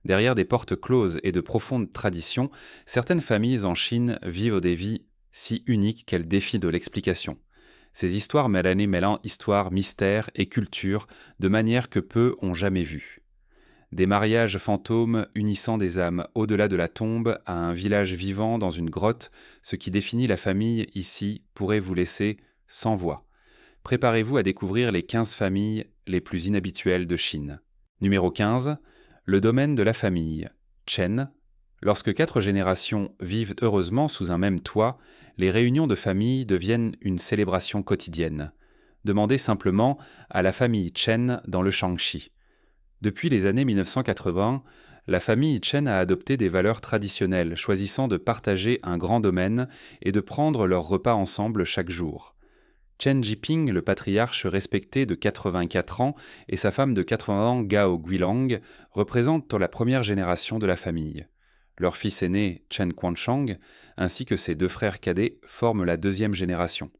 Derrière des portes closes et de profondes traditions, certaines familles en Chine vivent des vies si uniques qu'elles défient de l'explication. Ces histoires mêlant histoire, mystère et culture de manière que peu ont jamais vues. Des mariages fantômes unissant des âmes au-delà de la tombe à un village vivant dans une grotte, ce qui définit la famille ici pourrait vous laisser sans voix. Préparez-vous à découvrir les 15 familles les plus inhabituelles de Chine. Numéro 15. Le domaine de la famille. Chen. Lorsque 4 générations vivent heureusement sous un même toit, les réunions de famille deviennent une célébration quotidienne. Demandez simplement à la famille Chen dans le Shaanxi. Depuis les années 1980, la famille Chen a adopté des valeurs traditionnelles, choisissant de partager un grand domaine et de prendre leurs repas ensemble chaque jour. Chen Jiping, le patriarche respecté de 84 ans, et sa femme de 80 ans, Gao Guilang, représentent la première génération de la famille. Leur fils aîné, Chen Quanchang, ainsi que ses 2 frères cadets, forment la deuxième génération.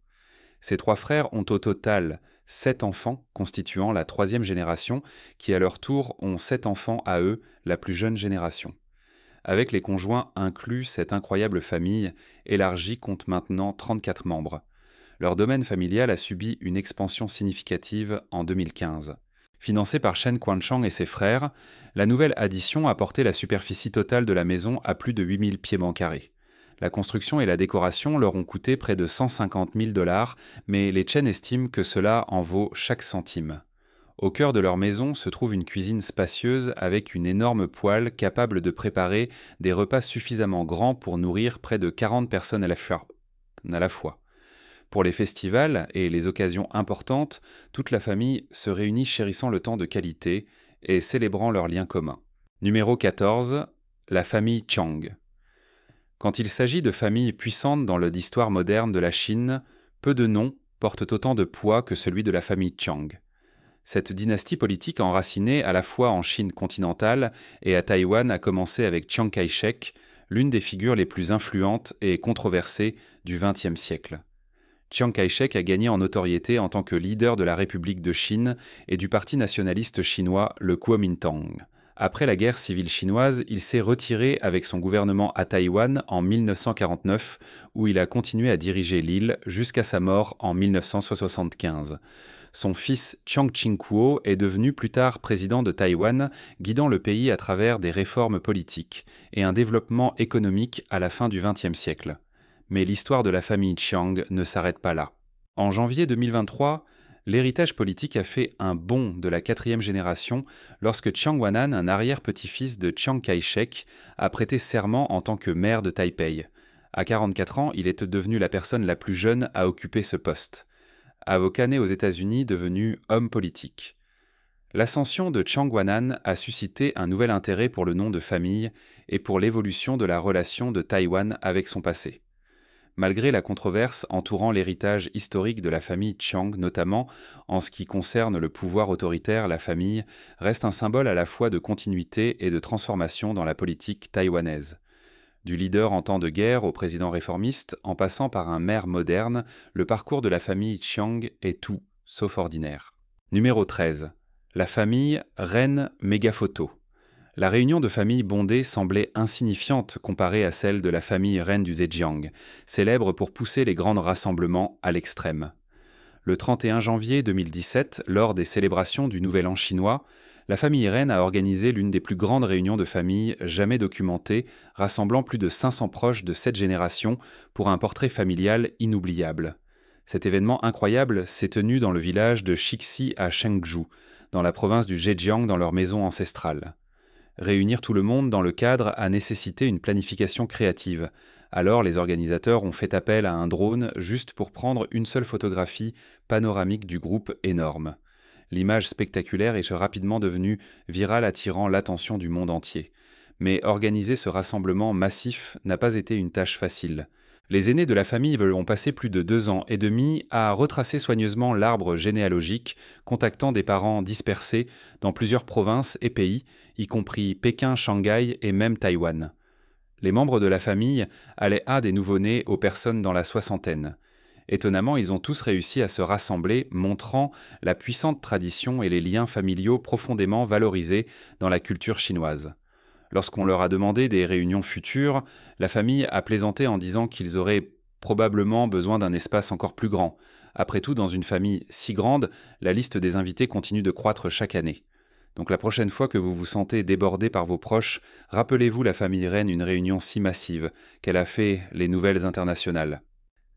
Ces 3 frères ont au total 7 enfants, constituant la troisième génération, qui à leur tour ont 7 enfants à eux, la plus jeune génération. Avec les conjoints inclus, cette incroyable famille élargie compte maintenant 34 membres. Leur domaine familial a subi une expansion significative en 2015. Financée par Chen Quanchang et ses frères, la nouvelle addition a porté la superficie totale de la maison à plus de 8000 pieds carrés. La construction et la décoration leur ont coûté près de 150 000 $, mais les Chen estiment que cela en vaut chaque centime. Au cœur de leur maison se trouve une cuisine spacieuse avec une énorme poêle capable de préparer des repas suffisamment grands pour nourrir près de 40 personnes à la fois. Pour les festivals et les occasions importantes, toute la famille se réunit chérissant le temps de qualité et célébrant leurs liens communs. Numéro 14. La famille Chiang. Quand il s'agit de familles puissantes dans l'histoire moderne de la Chine, peu de noms portent autant de poids que celui de la famille Chiang. Cette dynastie politique enracinée à la fois en Chine continentale et à Taïwan a commencé avec Chiang Kai-shek, l'une des figures les plus influentes et controversées du XXe siècle. Chiang Kai-shek a gagné en notoriété en tant que leader de la République de Chine et du parti nationaliste chinois, le Kuomintang. Après la guerre civile chinoise, il s'est retiré avec son gouvernement à Taïwan en 1949, où il a continué à diriger l'île jusqu'à sa mort en 1975. Son fils Chiang Ching-kuo est devenu plus tard président de Taïwan, guidant le pays à travers des réformes politiques et un développement économique à la fin du XXe siècle. Mais l'histoire de la famille Chiang ne s'arrête pas là. En janvier 2023, l'héritage politique a fait un bond de la 4e génération lorsque Chiang Wannan, un arrière-petit-fils de Chiang Kai-shek, a prêté serment en tant que maire de Taipei. À 44 ans, il est devenu la personne la plus jeune à occuper ce poste. Avocat né aux États-Unis, devenu homme politique. L'ascension de Chiang Wannan a suscité un nouvel intérêt pour le nom de famille et pour l'évolution de la relation de Taïwan avec son passé. Malgré la controverse entourant l'héritage historique de la famille Chiang, notamment en ce qui concerne le pouvoir autoritaire, la famille reste un symbole à la fois de continuité et de transformation dans la politique taïwanaise. Du leader en temps de guerre au président réformiste, en passant par un maire moderne, le parcours de la famille Chiang est tout sauf ordinaire. Numéro 13. La famille Reine Megaphoto. La réunion de famille bondée semblait insignifiante comparée à celle de la famille reine du Zhejiang, célèbre pour pousser les grands rassemblements à l'extrême. Le 31 janvier 2017, lors des célébrations du Nouvel An chinois, la famille reine a organisé l'une des plus grandes réunions de famille jamais documentées, rassemblant plus de 500 proches de 7 générations pour un portrait familial inoubliable. Cet événement incroyable s'est tenu dans le village de Shixi à Chengzhou, dans la province du Zhejiang, dans leur maison ancestrale. Réunir tout le monde dans le cadre a nécessité une planification créative. Alors les organisateurs ont fait appel à un drone juste pour prendre une seule photographie panoramique du groupe énorme. L'image spectaculaire est rapidement devenue virale, attirant l'attention du monde entier. Mais organiser ce rassemblement massif n'a pas été une tâche facile. Les aînés de la famille ont passé plus de 2 ans et demi à retracer soigneusement l'arbre généalogique, contactant des parents dispersés dans plusieurs provinces et pays, y compris Pékin, Shanghai et même Taïwan. Les membres de la famille allaient des nouveau-nés aux personnes dans la soixantaine. Étonnamment, ils ont tous réussi à se rassembler, montrant la puissante tradition et les liens familiaux profondément valorisés dans la culture chinoise. Lorsqu'on leur a demandé des réunions futures, la famille a plaisanté en disant qu'ils auraient probablement besoin d'un espace encore plus grand. Après tout, dans une famille si grande, la liste des invités continue de croître chaque année. Donc la prochaine fois que vous vous sentez débordé par vos proches, rappelez-vous la famille reine une réunion si massive qu'elle a fait les nouvelles internationales.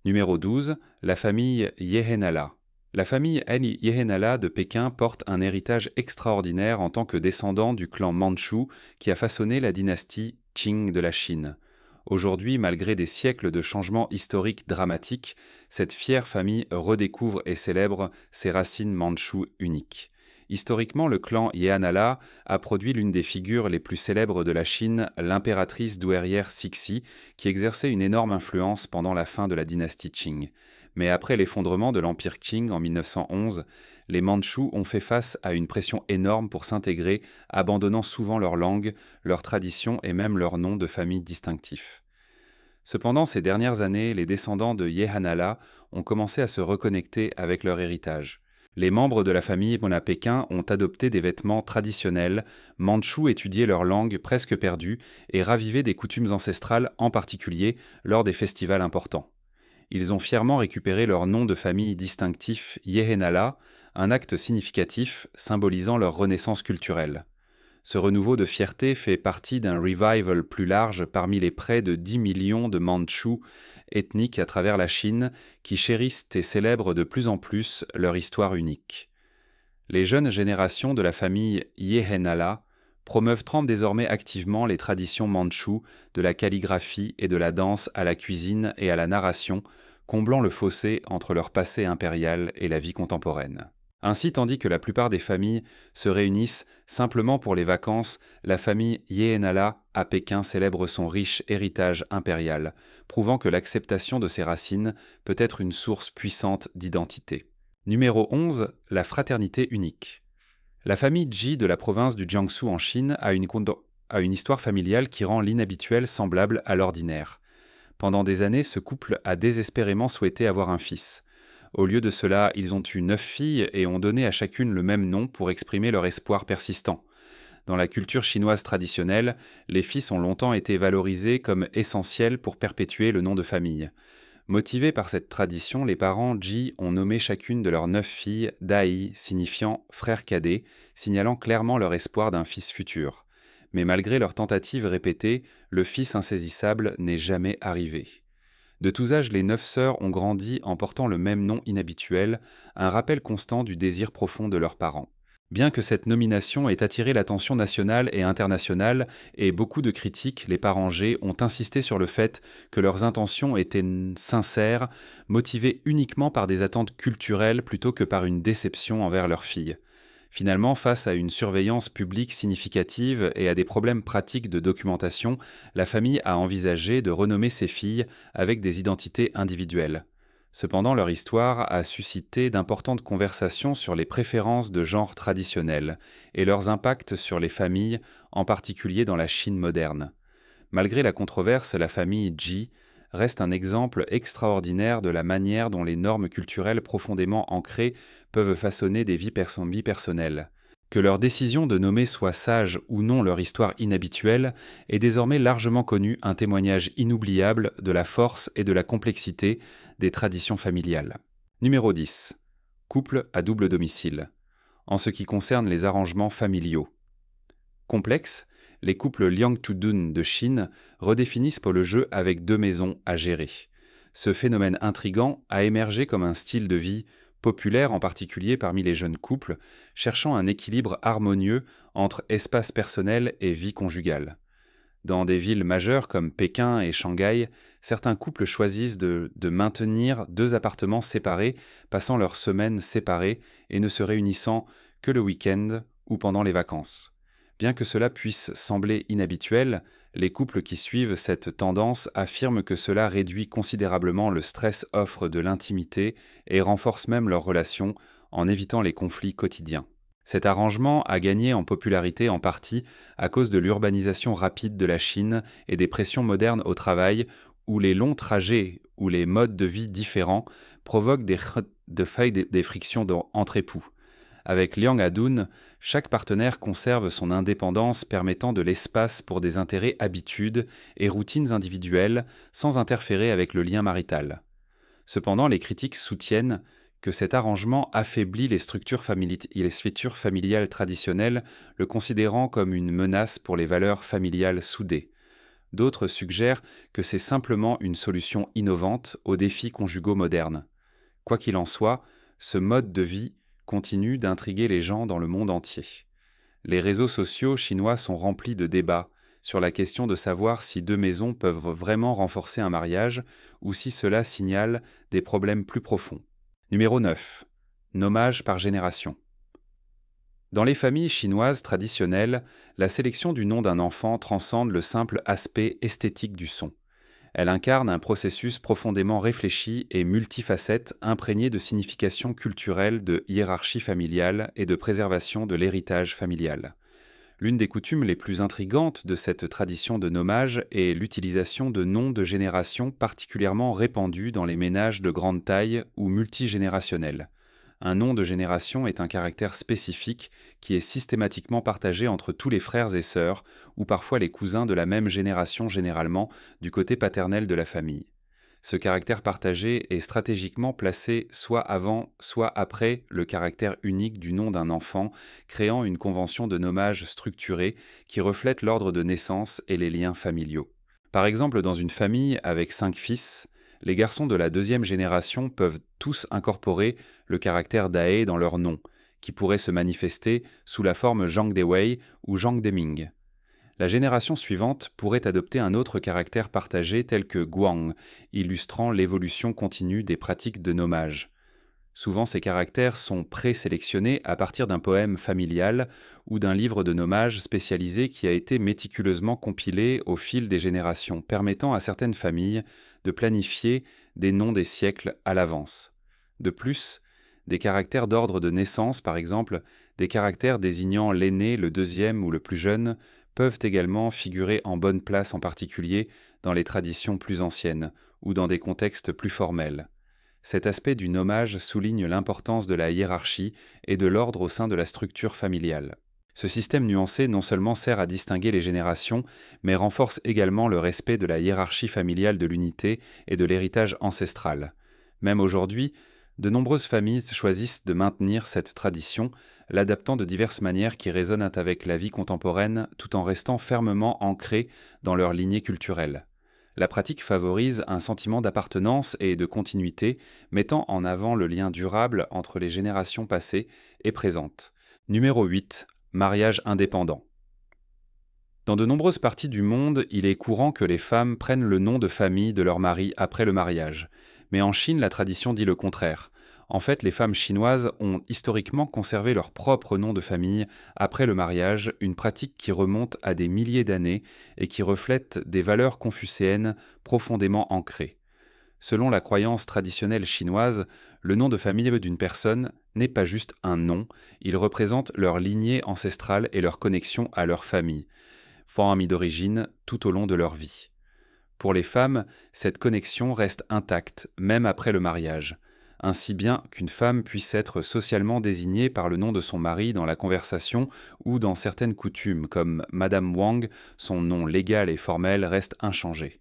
Numéro 12, la famille Yehenala. La famille Yehenala de Pékin porte un héritage extraordinaire en tant que descendant du clan mandchou qui a façonné la dynastie Qing de la Chine. Aujourd'hui, malgré des siècles de changements historiques dramatiques, cette fière famille redécouvre et célèbre ses racines mandchoues uniques. Historiquement, le clan Yehenala a produit l'une des figures les plus célèbres de la Chine, l'impératrice douairière Cixi, qui exerçait une énorme influence pendant la fin de la dynastie Qing. Mais après l'effondrement de l'empire Qing en 1911, les Mandchous ont fait face à une pression énorme pour s'intégrer, abandonnant souvent leur langue, leurs traditions et même leur nom de famille distinctif. Cependant, ces dernières années, les descendants de Yehenala ont commencé à se reconnecter avec leur héritage. Les membres de la famille à Pékin ont adopté des vêtements traditionnels, mandchous étudié leur langue presque perdue et ravivé des coutumes ancestrales, en particulier lors des festivals importants. Ils ont fièrement récupéré leur nom de famille distinctif Yehenala, un acte significatif symbolisant leur renaissance culturelle. Ce renouveau de fierté fait partie d'un revival plus large parmi les près de 10 millions de Mandchous ethniques à travers la Chine qui chérissent et célèbrent de plus en plus leur histoire unique. Les jeunes générations de la famille Yehenala promeuvent désormais activement les traditions mandchoues, de la calligraphie et de la danse à la cuisine et à la narration, comblant le fossé entre leur passé impérial et la vie contemporaine. Ainsi, tandis que la plupart des familles se réunissent simplement pour les vacances, la famille Yehenala à Pékin célèbre son riche héritage impérial, prouvant que l'acceptation de ses racines peut être une source puissante d'identité. Numéro 11, la fraternité unique. La famille Ji de la province du Jiangsu en Chine a une histoire familiale qui rend l'inhabituel semblable à l'ordinaire. Pendant des années, ce couple a désespérément souhaité avoir un fils. Au lieu de cela, ils ont eu 9 filles et ont donné à chacune le même nom pour exprimer leur espoir persistant. Dans la culture chinoise traditionnelle, les fils ont longtemps été valorisés comme essentiels pour perpétuer le nom de famille. Motivés par cette tradition, les parents Ji ont nommé chacune de leurs 9 filles Dai, signifiant frère cadet, signalant clairement leur espoir d'un fils futur. Mais malgré leurs tentatives répétées, le fils insaisissable n'est jamais arrivé. De tous âges, les 9 sœurs ont grandi en portant le même nom inhabituel, un rappel constant du désir profond de leurs parents. Bien que cette nomination ait attiré l'attention nationale et internationale, et beaucoup de critiques, les parents G ont insisté sur le fait que leurs intentions étaient sincères, motivées uniquement par des attentes culturelles plutôt que par une déception envers leur fille. Finalement, face à une surveillance publique significative et à des problèmes pratiques de documentation, la famille a envisagé de renommer ses filles avec des identités individuelles. Cependant, leur histoire a suscité d'importantes conversations sur les préférences de genre traditionnelles et leurs impacts sur les familles, en particulier dans la Chine moderne. Malgré la controverse, la famille Ji reste un exemple extraordinaire de la manière dont les normes culturelles profondément ancrées peuvent façonner des vies personnelles. Que leur décision de nommer soit sage ou non leur histoire inhabituelle est désormais largement connue, un témoignage inoubliable de la force et de la complexité des traditions familiales. Numéro 10. Couple à double domicile. En ce qui concerne les arrangements familiaux. Complexes, les couples Liang Tudun de Chine redéfinissent pour le jeu avec 2 maisons à gérer. Ce phénomène intrigant a émergé comme un style de vie populaire en particulier parmi les jeunes couples, cherchant un équilibre harmonieux entre espace personnel et vie conjugale. Dans des villes majeures comme Pékin et Shanghai, certains couples choisissent de maintenir 2 appartements séparés, passant leurs semaines séparées et ne se réunissant que le week-end ou pendant les vacances. Bien que cela puisse sembler inhabituel, les couples qui suivent cette tendance affirment que cela réduit considérablement le stress, offre de l'intimité et renforce même leur relation en évitant les conflits quotidiens. Cet arrangement a gagné en popularité en partie à cause de l'urbanisation rapide de la Chine et des pressions modernes au travail où les longs trajets ou les modes de vie différents provoquent des frictions entre époux. Avec Liang Adun, chaque partenaire conserve son indépendance permettant de l'espace pour des intérêts, habitudes et routines individuelles sans interférer avec le lien marital. Cependant, les critiques soutiennent que cet arrangement affaiblit les structures familiales traditionnelles, le considérant comme une menace pour les valeurs familiales soudées. D'autres suggèrent que c'est simplement une solution innovante aux défis conjugaux modernes. Quoi qu'il en soit, ce mode de vie continue d'intriguer les gens dans le monde entier. Les réseaux sociaux chinois sont remplis de débats sur la question de savoir si deux maisons peuvent vraiment renforcer un mariage ou si cela signale des problèmes plus profonds. Numéro 9. Nommage par génération. Dans les familles chinoises traditionnelles, la sélection du nom d'un enfant transcende le simple aspect esthétique du son. Elle incarne un processus profondément réfléchi et multifacette, imprégné de significations culturelles, de hiérarchie familiale et de préservation de l'héritage familial. L'une des coutumes les plus intrigantes de cette tradition de nommage est l'utilisation de noms de génération particulièrement répandus dans les ménages de grande taille ou multigénérationnels. Un nom de génération est un caractère spécifique qui est systématiquement partagé entre tous les frères et sœurs, ou parfois les cousins de la même génération généralement, du côté paternel de la famille. Ce caractère partagé est stratégiquement placé soit avant, soit après le caractère unique du nom d'un enfant, créant une convention de nommage structurée qui reflète l'ordre de naissance et les liens familiaux. Par exemple, dans une famille avec 5 fils, les garçons de la deuxième génération peuvent tous incorporer le caractère Dae dans leur nom, qui pourrait se manifester sous la forme Zhang Dewei ou Zhang Deming. La génération suivante pourrait adopter un autre caractère partagé tel que Guang, illustrant l'évolution continue des pratiques de nommage. Souvent, ces caractères sont présélectionnés à partir d'un poème familial ou d'un livre de nommage spécialisé qui a été méticuleusement compilé au fil des générations, permettant à certaines familles de planifier des noms des siècles à l'avance. De plus, des caractères d'ordre de naissance, par exemple, des caractères désignant l'aîné, le deuxième ou le plus jeune, peuvent également figurer en bonne place, en particulier dans les traditions plus anciennes ou dans des contextes plus formels. Cet aspect du nommage souligne l'importance de la hiérarchie et de l'ordre au sein de la structure familiale. Ce système nuancé non seulement sert à distinguer les générations, mais renforce également le respect de la hiérarchie familiale, de l'unité et de l'héritage ancestral. Même aujourd'hui, de nombreuses familles choisissent de maintenir cette tradition, l'adaptant de diverses manières qui résonnent avec la vie contemporaine tout en restant fermement ancrées dans leur lignée culturelle. La pratique favorise un sentiment d'appartenance et de continuité, mettant en avant le lien durable entre les générations passées et présentes. Numéro 8. Mariage indépendant. Dans de nombreuses parties du monde, il est courant que les femmes prennent le nom de famille de leur mari après le mariage. Mais en Chine, la tradition dit le contraire. En fait, les femmes chinoises ont historiquement conservé leur propre nom de famille après le mariage, une pratique qui remonte à des milliers d'années et qui reflète des valeurs confucéennes profondément ancrées. Selon la croyance traditionnelle chinoise, le nom de famille d'une personne n'est pas juste un nom, il représente leur lignée ancestrale et leur connexion à leur famille, famille d'origine tout au long de leur vie. Pour les femmes, cette connexion reste intacte, même après le mariage, ainsi bien qu'une femme puisse être socialement désignée par le nom de son mari dans la conversation ou dans certaines coutumes, comme Madame Wang, son nom légal et formel reste inchangé.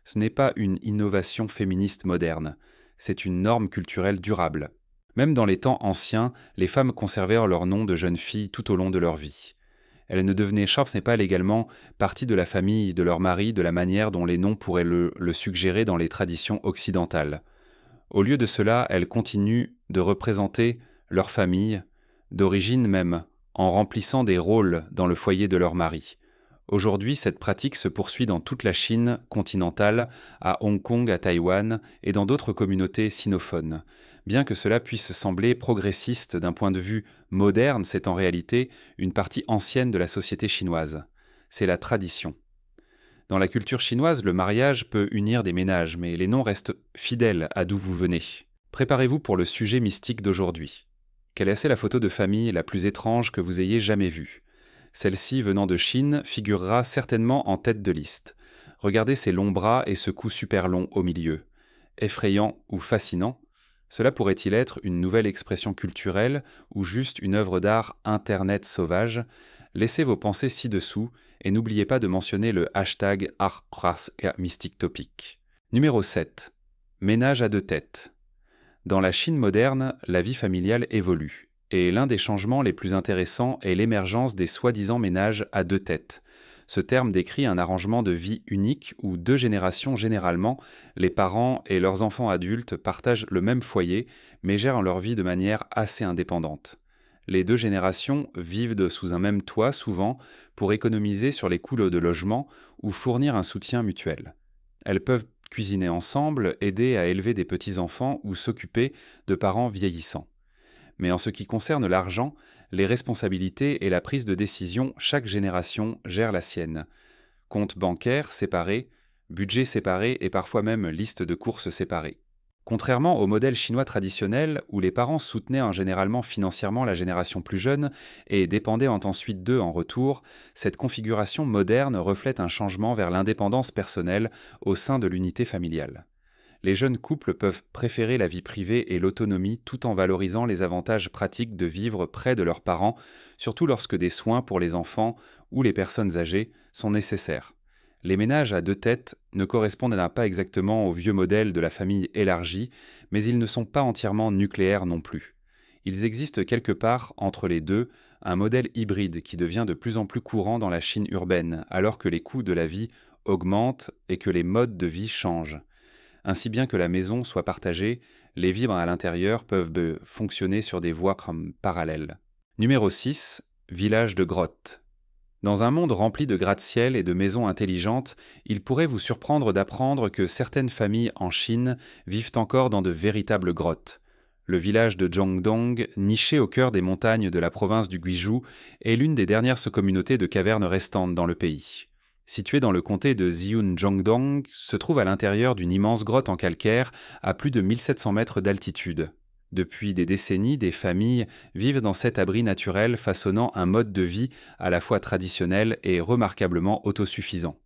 Ce n'est pas une innovation féministe moderne, c'est une norme culturelle durable. Même dans les temps anciens, les femmes conservèrent leur nom de jeune fille tout au long de leur vie. Elles ne devenaient pas légalement partie de la famille de leur mari de la manière dont les noms pourraient le suggérer dans les traditions occidentales. Au lieu de cela, elles continuent de représenter leur famille, d'origine même, en remplissant des rôles dans le foyer de leur mari. Aujourd'hui, cette pratique se poursuit dans toute la Chine continentale, à Hong Kong, à Taïwan et dans d'autres communautés sinophones. Bien que cela puisse sembler progressiste d'un point de vue moderne, c'est en réalité une partie ancienne de la société chinoise. C'est la tradition. Dans la culture chinoise, le mariage peut unir des ménages, mais les noms restent fidèles à d'où vous venez. Préparez-vous pour le sujet mystique d'aujourd'hui. Quelle est la photo de famille la plus étrange que vous ayez jamais vue ? Celle-ci, venant de Chine, figurera certainement en tête de liste. Regardez ses longs bras et ce cou super long au milieu. Effrayant ou fascinant ? Cela pourrait-il être une nouvelle expression culturelle ou juste une œuvre d'art Internet sauvage? Laissez vos pensées ci-dessous et n'oubliez pas de mentionner le hashtag #MysticTopic. Numéro 7. Ménage à deux têtes. Dans la Chine moderne, la vie familiale évolue, et l'un des changements les plus intéressants est l'émergence des soi-disant ménages à deux têtes. Ce terme décrit un arrangement de vie unique où deux générations généralement, les parents et leurs enfants adultes partagent le même foyer, mais gèrent leur vie de manière assez indépendante. Les deux générations vivent sous un même toit souvent pour économiser sur les coûts de logement ou fournir un soutien mutuel. Elles peuvent cuisiner ensemble, aider à élever des petits-enfants ou s'occuper de parents vieillissants. Mais en ce qui concerne l'argent, les responsabilités et la prise de décision, chaque génération gère la sienne. Compte bancaire séparés, budget séparé et parfois même liste de courses séparées. Contrairement au modèle chinois traditionnel, où les parents soutenaient généralement financièrement la génération plus jeune et dépendaient ensuite d'eux en retour, cette configuration moderne reflète un changement vers l'indépendance personnelle au sein de l'unité familiale. Les jeunes couples peuvent préférer la vie privée et l'autonomie tout en valorisant les avantages pratiques de vivre près de leurs parents, surtout lorsque des soins pour les enfants ou les personnes âgées sont nécessaires. Les ménages à deux têtes ne correspondent pas exactement au vieux modèle de la famille élargie, mais ils ne sont pas entièrement nucléaires non plus. Il existe quelque part entre les deux un modèle hybride qui devient de plus en plus courant dans la Chine urbaine, alors que les coûts de la vie augmentent et que les modes de vie changent. Ainsi bien que la maison soit partagée, les vivres à l'intérieur peuvent fonctionner sur des voies comme parallèles. Numéro 6. Village de grottes. Dans un monde rempli de gratte-ciel et de maisons intelligentes, il pourrait vous surprendre d'apprendre que certaines familles en Chine vivent encore dans de véritables grottes. Le village de Zhongdong, niché au cœur des montagnes de la province du Guizhou, est l'une des dernières communautés de cavernes restantes dans le pays. Situé dans le comté de Xiuzhongdong, se trouve à l'intérieur d'une immense grotte en calcaire à plus de 1700 mètres d'altitude. Depuis des décennies, des familles vivent dans cet abri naturel façonnant un mode de vie à la fois traditionnel et remarquablement autosuffisant.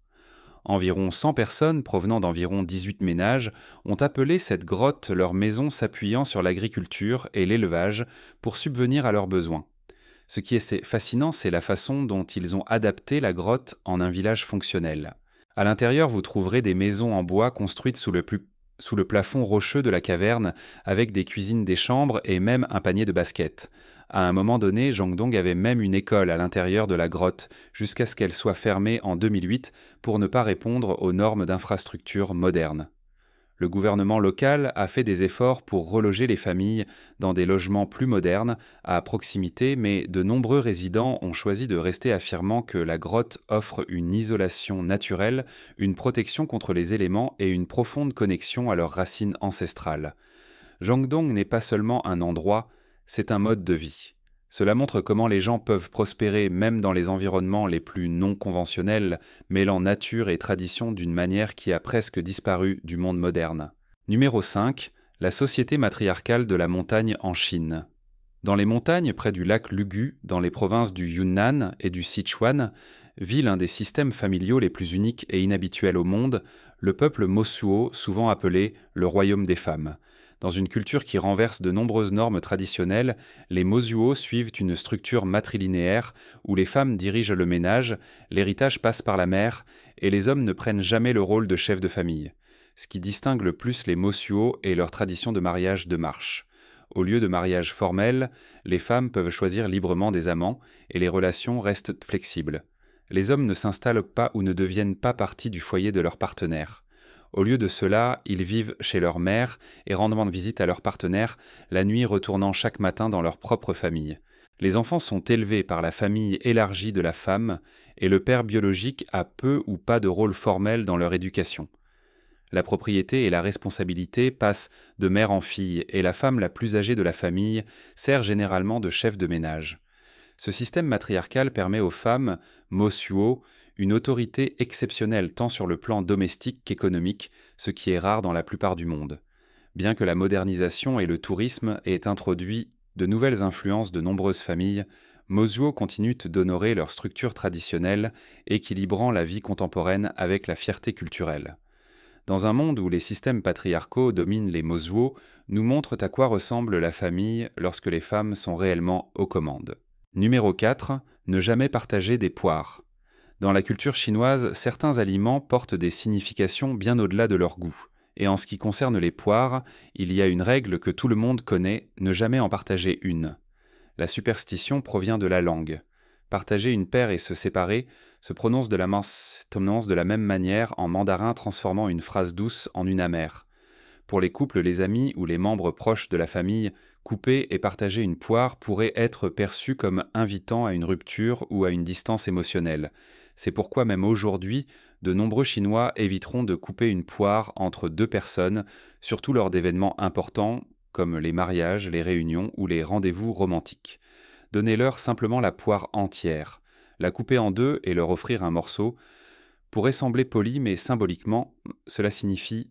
Environ 100 personnes provenant d'environ 18 ménages ont appelé cette grotte leur maison s'appuyant sur l'agriculture et l'élevage pour subvenir à leurs besoins. Ce qui est fascinant, c'est la façon dont ils ont adapté la grotte en un village fonctionnel. À l'intérieur, vous trouverez des maisons en bois construites sous le plafond rocheux de la caverne, avec des cuisines des chambres et même un panier de basket. À un moment donné, Zhongdong avait même une école à l'intérieur de la grotte, jusqu'à ce qu'elle soit fermée en 2008 pour ne pas répondre aux normes d'infrastructure modernes. Le gouvernement local a fait des efforts pour reloger les familles dans des logements plus modernes, à proximité, mais de nombreux résidents ont choisi de rester affirmant que la grotte offre une isolation naturelle, une protection contre les éléments et une profonde connexion à leurs racines ancestrales. Zhongdong n'est pas seulement un endroit, c'est un mode de vie. Cela montre comment les gens peuvent prospérer même dans les environnements les plus non conventionnels, mêlant nature et tradition d'une manière qui a presque disparu du monde moderne. Numéro 5. La société matriarcale de la montagne en Chine. Dans les montagnes près du lac Lugu, dans les provinces du Yunnan et du Sichuan, vit l'un des systèmes familiaux les plus uniques et inhabituels au monde, le peuple Mosuo, souvent appelé le royaume des femmes. Dans une culture qui renverse de nombreuses normes traditionnelles, les Mosuo suivent une structure matrilinéaire où les femmes dirigent le ménage, l'héritage passe par la mère et les hommes ne prennent jamais le rôle de chef de famille. Ce qui distingue le plus les Mosuo est leur tradition de mariage de marche. Au lieu de mariage formel, les femmes peuvent choisir librement des amants et les relations restent flexibles. Les hommes ne s'installent pas ou ne deviennent pas partie du foyer de leur partenaire. Au lieu de cela, ils vivent chez leur mère et rendent visite à leur partenaire, la nuit retournant chaque matin dans leur propre famille. Les enfants sont élevés par la famille élargie de la femme et le père biologique a peu ou pas de rôle formel dans leur éducation. La propriété et la responsabilité passent de mère en fille et la femme la plus âgée de la famille sert généralement de chef de ménage. Ce système matriarcal permet aux femmes, Mosuo, une autorité exceptionnelle tant sur le plan domestique qu'économique, ce qui est rare dans la plupart du monde. Bien que la modernisation et le tourisme aient introduit de nouvelles influences de nombreuses familles, Mosuo continue d'honorer leur structure traditionnelle, équilibrant la vie contemporaine avec la fierté culturelle. Dans un monde où les systèmes patriarcaux dominent les mozuo, nous montrent à quoi ressemble la famille lorsque les femmes sont réellement aux commandes. Numéro 4. Ne jamais partager des poires. Dans la culture chinoise, certains aliments portent des significations bien au-delà de leur goût. Et en ce qui concerne les poires, il y a une règle que tout le monde connaît, ne jamais en partager une. La superstition provient de la langue. Partager une paire et se séparer se prononce de la même manière en mandarin, transformant une phrase douce en une amère. Pour les couples, les amis ou les membres proches de la famille, couper et partager une poire pourrait être perçu comme invitant à une rupture ou à une distance émotionnelle. C'est pourquoi même aujourd'hui, de nombreux Chinois éviteront de couper une poire entre deux personnes, surtout lors d'événements importants comme les mariages, les réunions ou les rendez-vous romantiques. Donnez-leur simplement la poire entière. La couper en deux et leur offrir un morceau pourrait sembler poli, mais symboliquement, cela signifie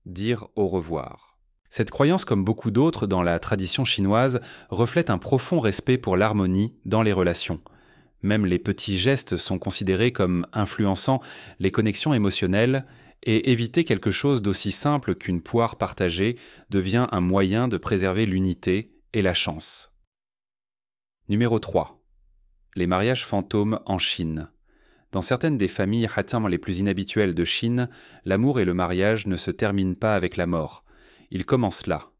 dire au revoir. Cette croyance, comme beaucoup d'autres dans la tradition chinoise, reflète un profond respect pour l'harmonie dans les relations. Même les petits gestes sont considérés comme influençant les connexions émotionnelles, et éviter quelque chose d'aussi simple qu'une poire partagée devient un moyen de préserver l'unité et la chance. Numéro 3. Les mariages fantômes en Chine. Dans certaines des familles Hatam les plus inhabituelles de Chine, l'amour et le mariage ne se terminent pas avec la mort. Ils commencent là.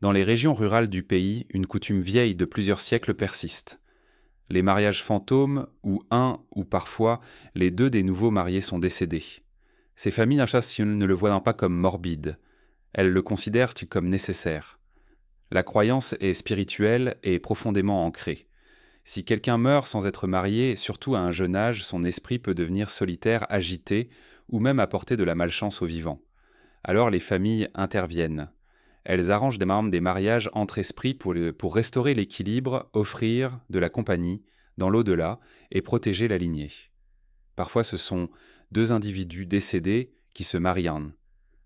Dans les régions rurales du pays, une coutume vieille de plusieurs siècles persiste. Les mariages fantômes, où un ou parfois les deux des nouveaux mariés sont décédés. Ces familles ne le voient pas comme morbide. Elles le considèrent comme nécessaire. La croyance est spirituelle et profondément ancrée. Si quelqu'un meurt sans être marié, surtout à un jeune âge, son esprit peut devenir solitaire, agité, ou même apporter de la malchance aux vivants. Alors les familles interviennent. Elles arrangent des mariages entre esprits pour restaurer l'équilibre, offrir de la compagnie dans l'au-delà et protéger la lignée. Parfois ce sont deux individus décédés qui se marient.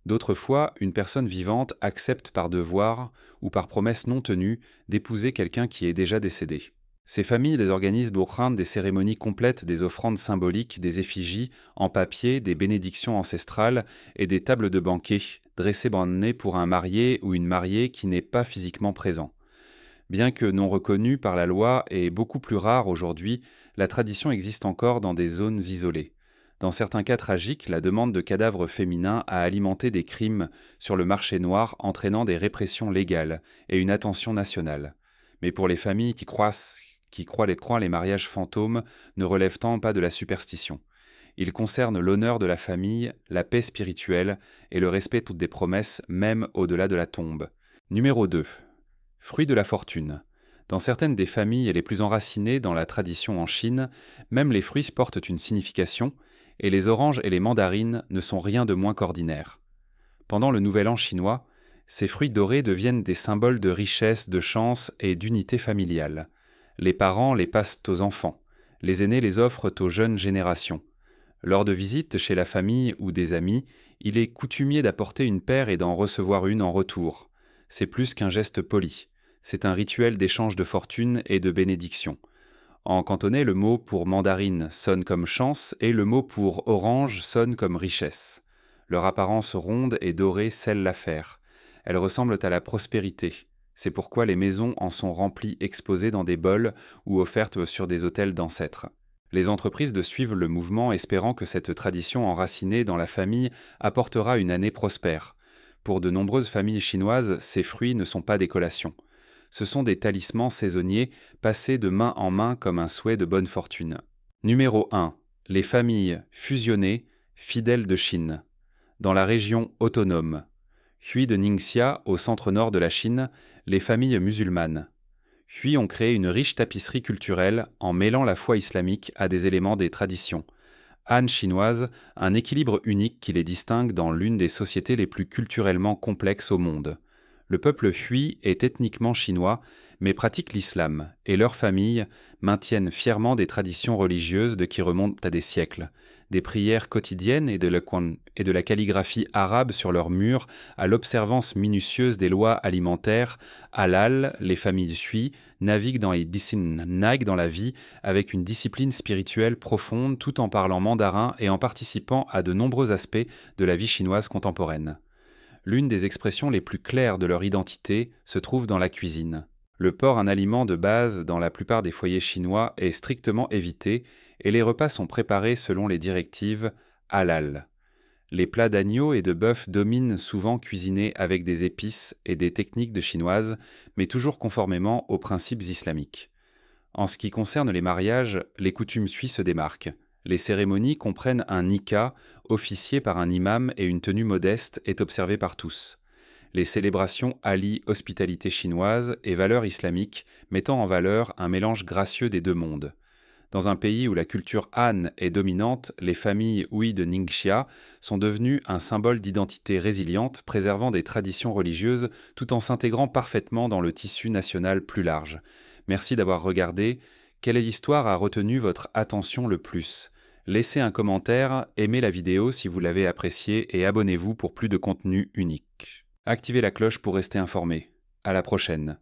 D'autres fois, une personne vivante accepte par devoir ou par promesse non tenue d'épouser quelqu'un qui est déjà décédé. Ces familles les organisent des cérémonies complètes, des offrandes symboliques, des effigies en papier, des bénédictions ancestrales et des tables de banquet dressées pour un marié ou une mariée qui n'est pas physiquement présent. Bien que non reconnue par la loi et beaucoup plus rare aujourd'hui, la tradition existe encore dans des zones isolées. Dans certains cas tragiques, la demande de cadavres féminins a alimenté des crimes sur le marché noir, entraînant des répressions légales et une attention nationale. Mais pour les familles qui croient les mariages fantômes ne relèvent tant pas de la superstition. Ils concernent l'honneur de la famille, la paix spirituelle et le respect de toutes des promesses, même au-delà de la tombe. Numéro 2. Fruit de la fortune. Dans certaines des familles les plus enracinées dans la tradition en Chine, même les fruits portent une signification, et les oranges et les mandarines ne sont rien de moins qu'ordinaires. Pendant le Nouvel An chinois, ces fruits dorés deviennent des symboles de richesse, de chance et d'unité familiale. Les parents les passent aux enfants, les aînés les offrent aux jeunes générations. Lors de visites chez la famille ou des amis, il est coutumier d'apporter une paire et d'en recevoir une en retour. C'est plus qu'un geste poli, c'est un rituel d'échange de fortune et de bénédiction. En cantonais, le mot pour mandarine sonne comme chance et le mot pour orange sonne comme richesse. Leur apparence ronde et dorée scelle l'affaire. Elles ressemblent à la prospérité. C'est pourquoi les maisons en sont remplies, exposées dans des bols ou offertes sur des autels d'ancêtres. Les entreprises de suivre le mouvement, espérant que cette tradition enracinée dans la famille apportera une année prospère. Pour de nombreuses familles chinoises, ces fruits ne sont pas des collations. Ce sont des talismans saisonniers passés de main en main comme un souhait de bonne fortune. Numéro 1. Les familles fusionnées, fidèles de Chine. Dans la région autonome. Hui de Ningxia, au centre-nord de la Chine, les familles musulmanes. Hui ont créé une riche tapisserie culturelle en mêlant la foi islamique à des éléments des traditions. Han chinoise, un équilibre unique qui les distingue dans l'une des sociétés les plus culturellement complexes au monde. Le peuple Hui est ethniquement chinois, mais pratique l'islam, et leurs familles maintiennent fièrement des traditions religieuses qui remontent à des siècles. des prières quotidiennes et de la calligraphie arabe sur leurs murs à l'observance minutieuse des lois alimentaires, halal, les familles suies, naviguent dans les nag dans la vie avec une discipline spirituelle profonde tout en parlant mandarin et en participant à de nombreux aspects de la vie chinoise contemporaine. L'une des expressions les plus claires de leur identité se trouve dans la cuisine. Le porc, un aliment de base dans la plupart des foyers chinois, est strictement évité et les repas sont préparés selon les directives halal. Les plats d'agneau et de bœuf dominent souvent cuisinés avec des épices et des techniques de chinoises, mais toujours conformément aux principes islamiques. En ce qui concerne les mariages, les coutumes suies se démarquent. Les cérémonies comprennent un nikah, officié par un imam et une tenue modeste est observée par tous. Les célébrations allient hospitalité chinoise et valeurs islamiques, mettant en valeur un mélange gracieux des deux mondes. Dans un pays où la culture Han est dominante, les familles Hui de Ningxia sont devenues un symbole d'identité résiliente, préservant des traditions religieuses tout en s'intégrant parfaitement dans le tissu national plus large. Merci d'avoir regardé. Quelle histoire a retenu votre attention le plus ? Laissez un commentaire, aimez la vidéo si vous l'avez appréciée et abonnez-vous pour plus de contenu unique. Activez la cloche pour rester informé. À la prochaine.